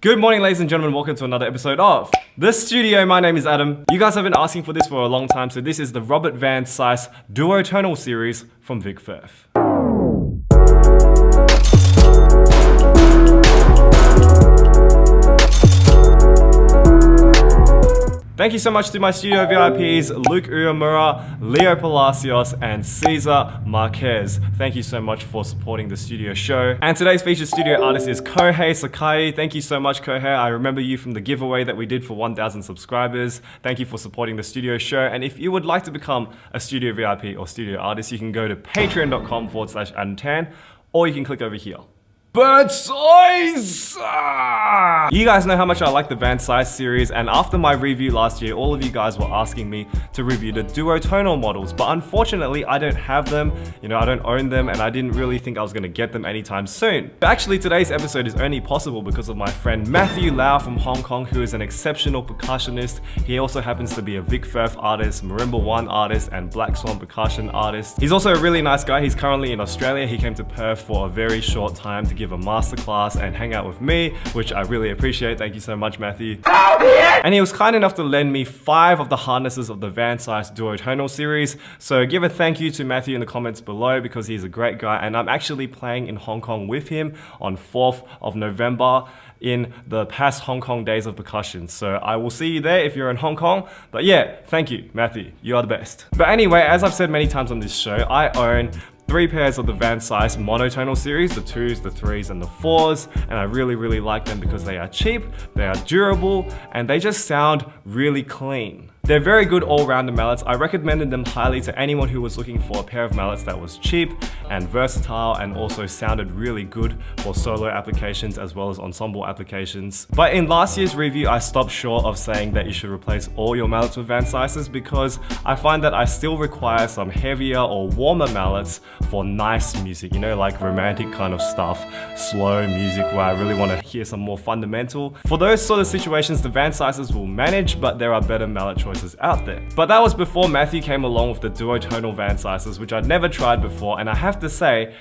Good morning, ladies and gentlemen. Welcome to another episode of The Studio. My name is Adam. You guys have been asking for this for a long time, so this is the Robert Van Sice Duo-Tonal series from Vic Firth. Thank you so much to my studio VIPs, Luke Uemura, Leo Palacios, and Cesar Marquez. Thank you so much for supporting the studio show. And today's featured studio artist is Kohei Sakai. Thank you so much, Kohei. I remember you from the giveaway that we did for 1,000 subscribers. Thank you for supporting the studio show. And if you would like to become a studio VIP or studio artist, you can go to patreon.com/AdamTan, or you can click over here. But Sice! You guys know how much I like the Van Sice series, and after my review last year, all of you guys were asking me to review the Duo-Tonal models, but unfortunately I don't have them, I don't own them, and I didn't really think I was gonna get them anytime soon. But actually today's episode is only possible because of my friend Matthew Lau from Hong Kong, who is an exceptional percussionist. He also happens to be a Vic Firth Artist, Marimba One Artist, and Swamp Percussion Artist. He's also a really nice guy. He's currently in Australia. He came to Perth for a very short time to give a masterclass and hang out with me, which I really appreciate. Thank you so much, Matthew. And he was kind enough to lend me 5 of the harnesses of the Van Sice Duo-Tonal series. So give a thank you to Matthew in the comments below because he's a great guy, and I'm actually playing in Hong Kong with him on 4th of November in the past Hong Kong Days of Percussion. So I will see you there if you're in Hong Kong. But yeah, thank you, Matthew. You are the best. But anyway, as I've said many times on this show, I own 3 pairs of the Van Sice monotonal series, the 2s, the 3s, and the 4s, and I really like them because they are cheap, they are durable, and they just sound really clean. They're very good all-rounder mallets. I recommended them highly to anyone who was looking for a pair of mallets that was cheap and versatile and also sounded really good for solo applications as well as ensemble applications. But in last year's review, I stopped short of saying that you should replace all your mallets with Van Sices because I find that I still require some heavier or warmer mallets for nice music, like romantic kind of stuff, slow music where I really want to hear some more fundamental. For those sort of situations, the Van Sices will manage, but there are better mallet choices out there. But that was before Matthew came along with the Duo-Tonal Van Sices, which I'd never tried before, and I have to say,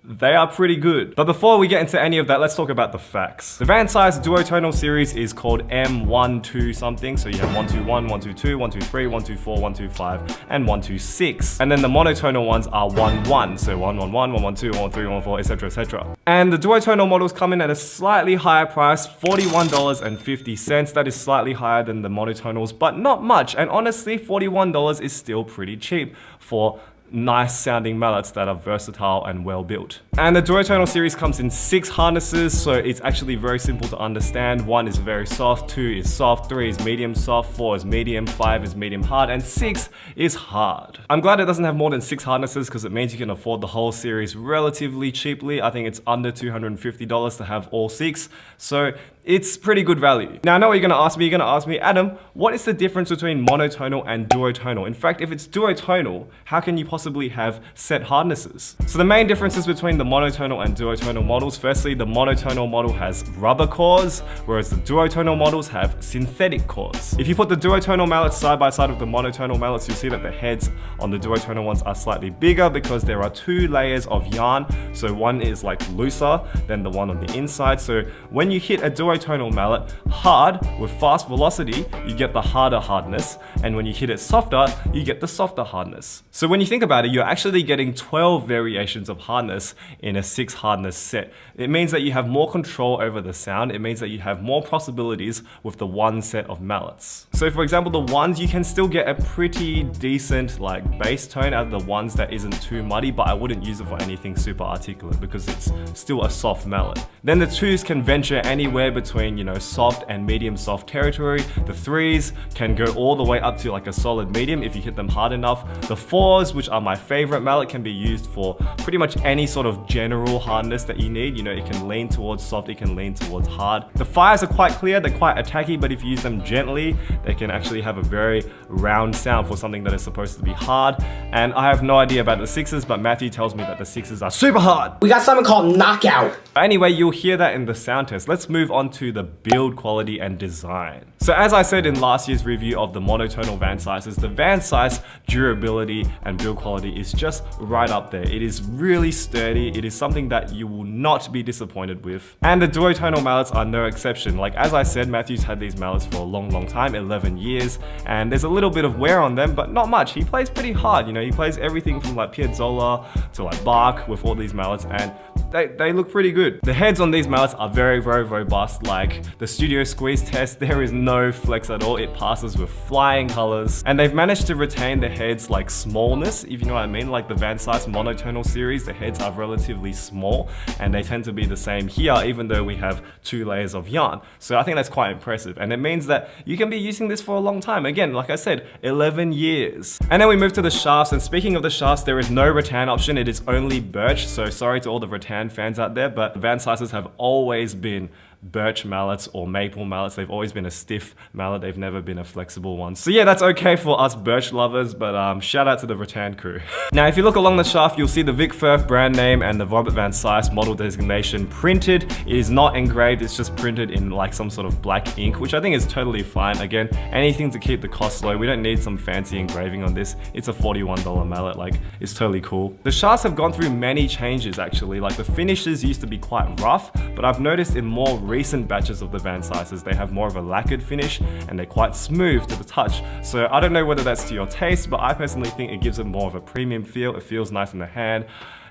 they are pretty good. But before we get into any of that, let's talk about the facts. The Van Sice Duo-Tonal series is called M120 something. So you have 121, 122, 123, 124, 125, and 126. And then the monotonal ones are 1-1. So 111, 112, 113, 114, etc, etc. And the Duo-Tonal models come in at a slightly higher price, $41.50. That is slightly higher than the monotonals, but not much. And honestly, $41 is still pretty cheap for nice sounding mallets that are versatile and well built. And the Duo-Tonal series comes in 6 harnesses, so it's actually very simple to understand. 1 is very soft, 2 is soft, 3 is medium soft, 4 is medium, 5 is medium hard, and 6 is hard. I'm glad it doesn't have more than 6 harnesses because it means you can afford the whole series relatively cheaply. I think it's under $250 to have all 6, so it's pretty good value. Now I know what you're gonna ask me. You're gonna ask me, Adam, what is the difference between monotonal and duotonal? In fact, if it's duotonal, how can you possibly have set harnesses? So the main differences between the monotonal and duotonal models, firstly, the monotonal model has rubber cores, whereas the duotonal models have synthetic cores. If you put the duotonal mallets side by side with the monotonal mallets, you see that the heads on the duotonal ones are slightly bigger because there are 2 layers of yarn. So one is like looser than the one on the inside. So when you hit a duotonal mallet hard with fast velocity, you get the harder hardness, and when you hit it softer, you get the softer hardness. So when you think about it, you're actually getting 12 variations of hardness in a 6 hardness set. It means that you have more control over the sound. It means that you have more possibilities with the 1 set of mallets. So for example, the 1s, you can still get a pretty decent bass tone out of the 1s that isn't too muddy, but I wouldn't use it for anything super articulate because it's still a soft mallet. Then the 2s can venture anywhere between, soft and medium soft territory. The 3s can go all the way up to a solid medium if you hit them hard enough. The 4s, which are my favorite mallet, can be used for pretty much any sort of general hardness that you need. It can lean towards soft, it can lean towards hard. The 5s are quite clear, they're quite attacky, but if you use them gently, they can actually have a very round sound for something that is supposed to be hard. And I have no idea about the 6s, but Matthew tells me that the 6s are super hard. We got something called knockout. Anyway, you'll hear that in the sound test. Let's move on to the build quality and design. So as I said in last year's review of the monotonal Van Sices, the Van Sice durability and build quality quality is just right up there. It is really sturdy. It is something that you will not be disappointed with. And the Duo-Tonal mallets are no exception. Like as I said, Matthew's had these mallets for a long time, 11 years, and there's a little bit of wear on them, but not much. He plays pretty hard, you know, he plays everything from like Piazzolla to like Bach with all these mallets, and they look pretty good. The heads on these mallets are very robust. Like the studio squeeze test, there is no flex at all. It passes with flying colors, and they've managed to retain the heads like smallness, if you know what I mean. Like the Van Sice monotonal series, the heads are relatively small, and they tend to be the same here, even though we have 2 layers of yarn. So I think that's quite impressive, and it means that you can be using this for a long time. Again, like I said, 11 years. And then we move to the shafts, and speaking of the shafts, there is no rattan option. It is only Birch, so sorry to all the rattan fans out there, but Van Sices have always been Birch mallets or maple mallets. They've always been a stiff mallet. They've never been a flexible one. So yeah, that's okay for us Birch lovers, but shout out to the rattan crew. Now, if you look along the shaft, you'll see the Vic Firth brand name and the Robert Van Sice model designation printed. It is not engraved, it's just printed in like some sort of black ink, which I think is totally fine. Again, anything to keep the cost low. We don't need some fancy engraving on this. It's a $41 mallet, like it's totally cool. The shafts have gone through many changes actually. Like the finishes used to be quite rough, but I've noticed in more recent batches of the Van Sices, they have more of a lacquered finish and they're quite smooth to the touch. So I don't know whether that's to your taste, but I personally think it gives it more of a premium feel. It feels nice in the hand.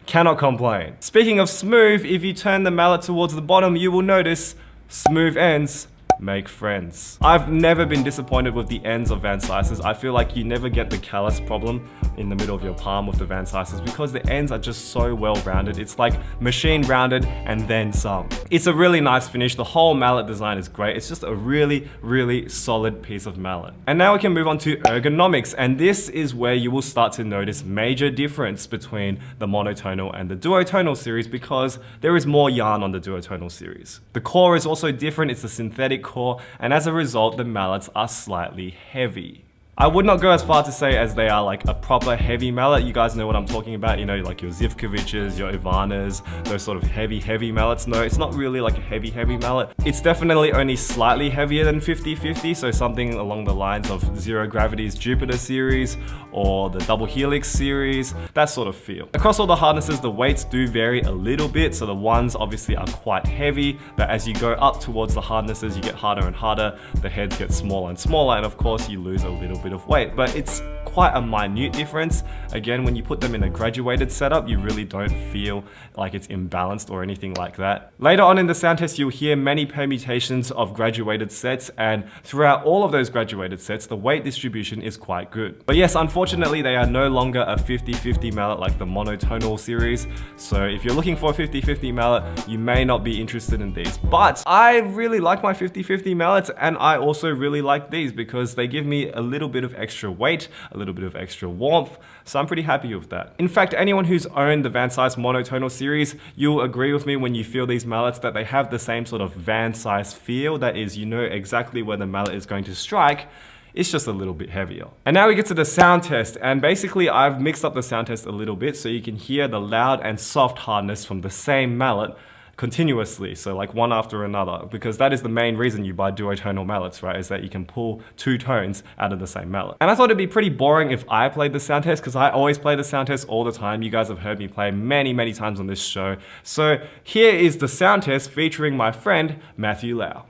Cannot complain. Speaking of smooth, if you turn the mallet towards the bottom, you will notice smooth ends make friends. I've never been disappointed with the ends of Van Sices. I feel like you never get the callus problem in the middle of your palm with the Van Sices because the ends are just so well rounded. It's like machine rounded and then some. It's a really nice finish. The whole mallet design is great. It's just a really solid piece of mallet. And now we can move on to ergonomics, and this is where you will start to notice major difference between the monotonal and the Duo-Tonal series because there is more yarn on the Duo-Tonal series. The core is also different. It's a synthetic core, and as a result, the mallets are slightly heavy. I would not go as far to say as they are like a proper heavy mallet. You guys know what I'm talking about, you know, like your Zivkoviches, your Ivanas, those sort of heavy mallets. No, it's not really like a heavy mallet. It's definitely only slightly heavier than 50/50, so something along the lines of Zero Gravity's Jupiter series or the Double Helix series, that sort of feel. Across all the harnesses, the weights do vary a little bit, so the ones obviously are quite heavy, but as you go up towards the harnesses, you get harder and harder, the heads get smaller and smaller, and of course you lose a little bit of weight, but it's quite a minute difference. Again, when you put them in a graduated setup, you really don't feel like it's imbalanced or anything like that. Later on in the sound test, you'll hear many permutations of graduated sets, and throughout all of those graduated sets, the weight distribution is quite good. But yes, unfortunately, they are no longer a 50/50 mallet like the monotonal series. So if you're looking for a 50/50 mallet, you may not be interested in these. But I really like my 50/50 mallets, and I also really like these because they give me a little bit of extra weight, a little bit of extra warmth, so I'm pretty happy with that. In fact, anyone who's owned the Van Sice monotonal series, you'll agree with me when you feel these mallets that they have the same sort of Van Sice feel. That is, you know exactly where the mallet is going to strike. It's just a little bit heavier. And now we get to the sound test, and basically I've mixed up the sound test a little bit so you can hear the loud and soft hardness from the same mallet continuously, so like one after another, because that is the main reason you buy Duo-Tonal mallets, right, is that you can pull 2 tones out of the same mallet. And I thought it'd be pretty boring if I played the sound test, because I always play the sound test all the time. You guys have heard me play many times on this show. So here is the sound test featuring my friend Matthew Lau.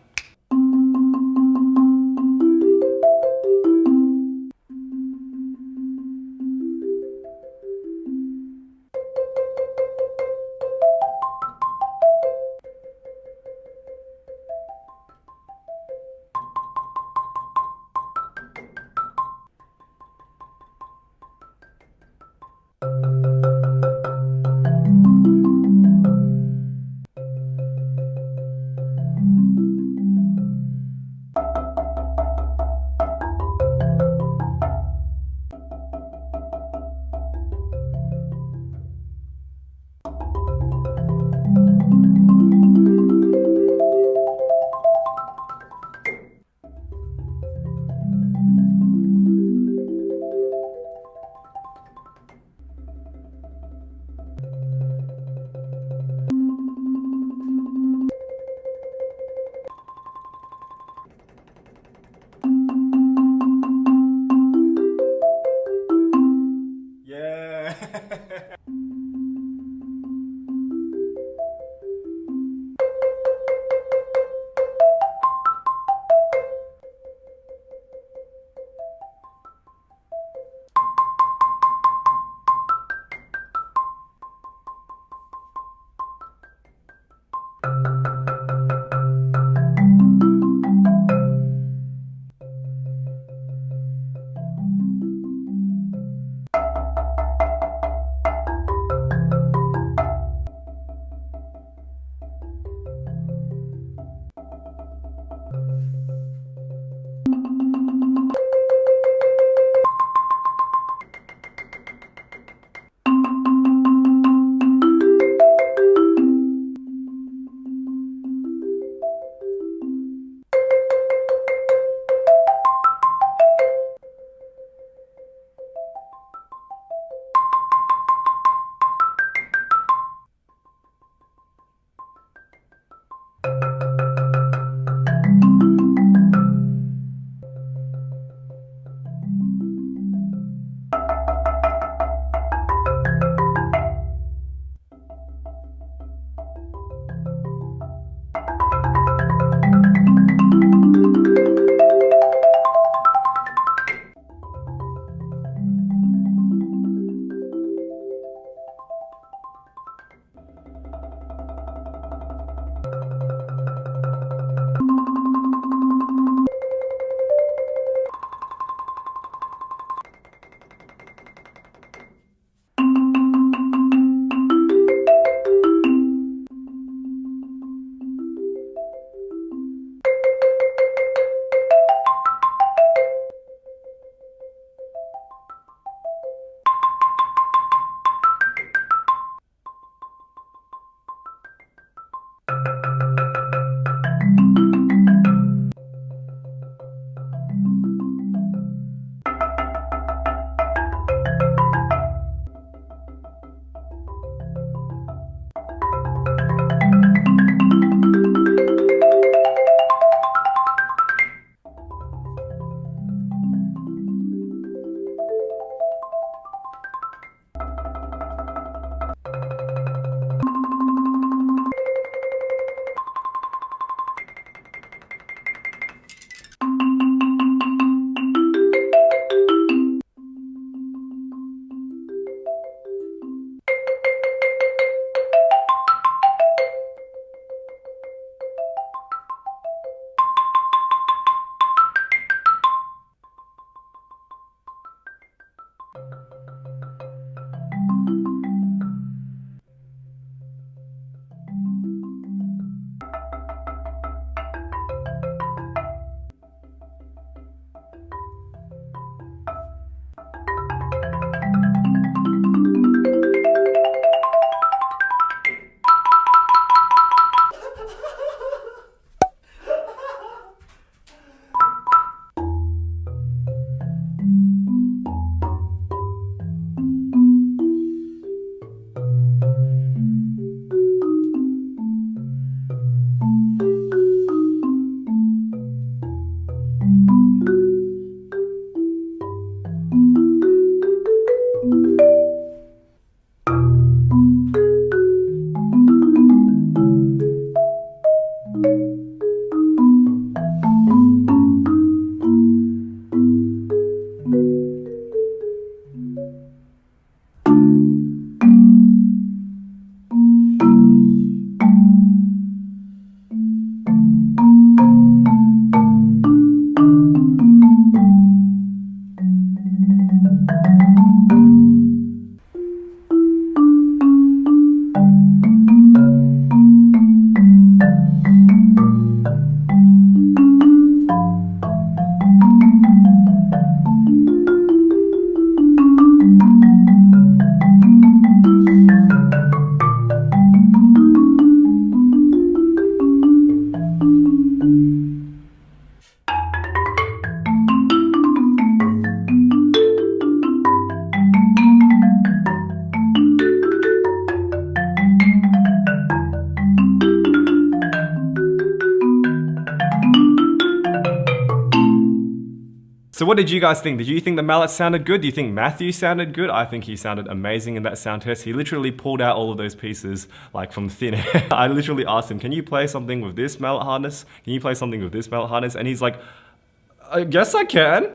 So what did you guys think? Did you think the mallet sounded good? Do you think Matthew sounded good? I think he sounded amazing in that sound test. He literally pulled out all of those pieces like from thin air. I literally asked him, can you play something with this mallet harness? Can you play something with this mallet harness? And he's like, I guess I can.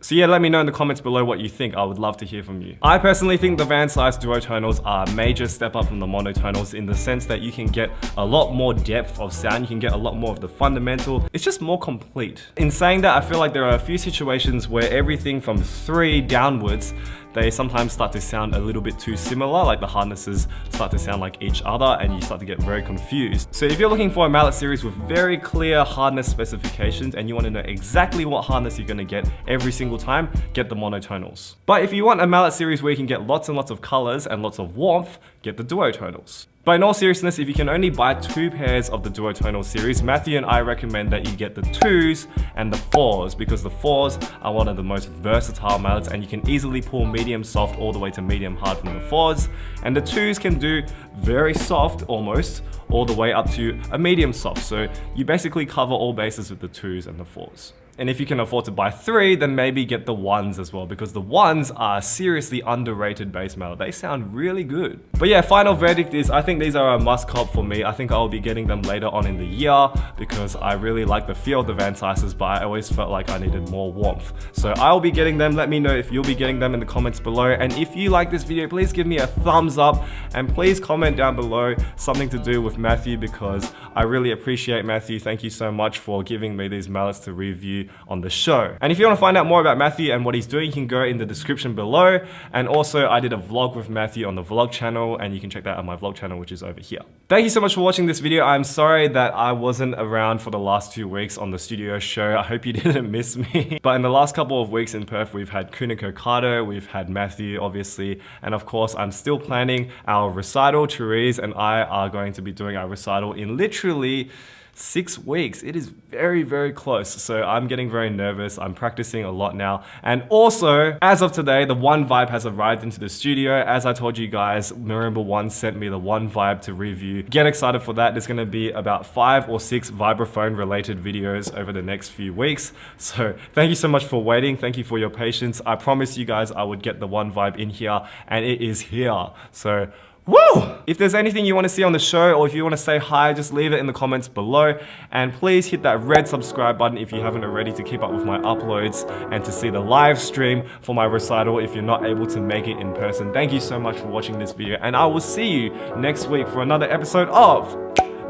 So yeah, let me know in the comments below what you think. I would love to hear from you. I personally think the Van Sice Duo-Tonals are a major step up from the monotonals in the sense that you can get a lot more depth of sound. You can get a lot more of the fundamental. It's just more complete. In saying that, I feel like there are a few situations where everything from 3 downwards, they sometimes start to sound a little bit too similar, like the harnesses start to sound like each other and you start to get very confused. So if you're looking for a mallet series with very clear harness specifications and you want to know exactly what harness you're going to get every single time, get the monotonals. But if you want a mallet series where you can get lots and lots of colors and lots of warmth, get the Duo-Tonals. But in all seriousness, if you can only buy 2 pairs of the Duo-Tonal series, Matthew and I recommend that you get the 2s and the 4s because the 4s are one of the most versatile mallets and you can easily pull medium soft all the way to medium hard from the 4s. And the 2s can do very soft almost all the way up to a medium soft. So you basically cover all bases with the 2s and the 4s. And if you can afford to buy 3, then maybe get the 1s as well because the 1s are seriously underrated bass mallet. They sound really good. But yeah, final verdict is I think these are a must cop for me. I think I'll be getting them later on in the year because I really like the feel of the Van Sices, but I always felt like I needed more warmth. So I'll be getting them. Let me know if you'll be getting them in the comments below. And if you like this video, please give me a thumbs up and please comment down below something to do with Matthew because I really appreciate Matthew. Thank you so much for giving me these mallets to review on the show. And if you want to find out more about Matthew and what he's doing, you can go in the description below. And also I did a vlog with Matthew on the vlog channel and you can check that out on my vlog channel, which is over here. Thank you so much for watching this video. I'm sorry that I wasn't around for the last 2 weeks on the studio show. I hope you didn't miss me. But in the last couple of weeks in Perth, we've had Kuniko Kato, we've had Matthew obviously, and of course I'm still planning our recital. Therese and I are going to be doing our recital in literally 6 weeks. It is very, very close. So I'm getting very nervous. I'm practicing a lot now. And also, as of today, the One Vibe has arrived into the studio. As I told you guys, Marimba One sent me the One Vibe to review. Get excited for that. There's going to be about 5 or 6 vibraphone related videos over the next few weeks. So thank you so much for waiting. Thank you for your patience. I promised you guys I would get the One Vibe in here and it is here. So woo! If there's anything you want to see on the show or if you want to say hi, just leave it in the comments below. And please hit that red subscribe button if you haven't already to keep up with my uploads and to see the live stream for my recital if you're not able to make it in person. Thank you so much for watching this video and I will see you next week for another episode of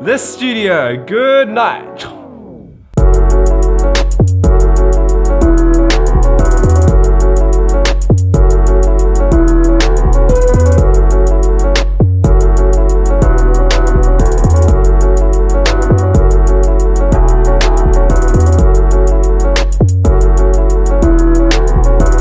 The Studio. Good night.